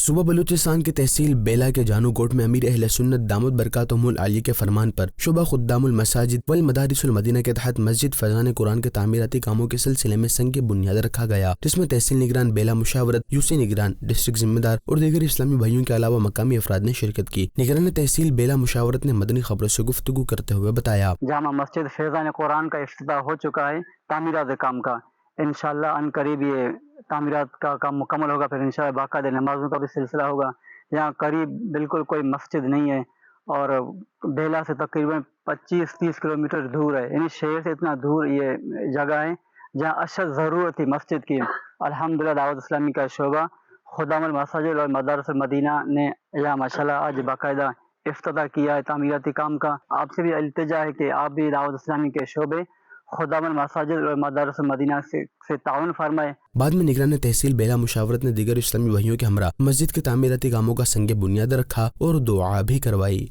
صوبہ بلوچستان کے تحصیل بیلا کے جانو کوٹ میں امیر اہل سنت دامت برکاتہم العالیہ کے فرمان پر شعبہ خدام المساجد والمدارس المدینہ کے تحت مسجد فیضان قرآن کے تعمیراتی کاموں کے سلسلے میں سنگ بنیاد رکھا گیا، جس میں تحصیل نگران بیلا مشاورت، یوسی نگران، ڈسٹرکٹ ذمہ دار اور دیگر اسلامی بھائیوں کے علاوہ مقامی افراد نے شرکت کی۔ نگران تحصیل بیلا مشاورت نے مدنی خبروں سے گفتگو کرتے ہوئے بتایا، جامع مسجد فیضان قرآن کا افتتاح ہو چکا ہے تعمیرات کام کا۔ انشاءاللہ ان قریب یہ تعمیرات کا کام مکمل ہوگا، پھر انشاءاللہ باقاعدہ نمازوں کا بھی سلسلہ ہوگا۔ یہاں قریب بالکل کوئی مسجد نہیں ہے اور بیلا سے تقریباً 25-30 کلومیٹر دور ہے، یعنی شہر سے اتنا دور یہ جگہ ہے جہاں اشد ضرورت تھی مسجد کی۔ الحمدللہ دعوت اسلامی کا شعبہ خدام المساجد اور مدارس المدینہ نے یہاں ماشاءاللہ آج باقاعدہ افتتاح کیا ہے تعمیراتی کام کا۔ آپ سے بھی التجا ہے کہ آپ بھی دعوت اسلامی کے شعبے خدام المساجد اور مدارس المدینہ سے تعاون فرمائے۔ بعد میں نگران تحصیل بیلا مشاورت نے دیگر اسلامی بھائیوں کے ہمراہ مسجد کے تعمیراتی کاموں کا سنگ بنیاد رکھا اور دعا بھی کروائی۔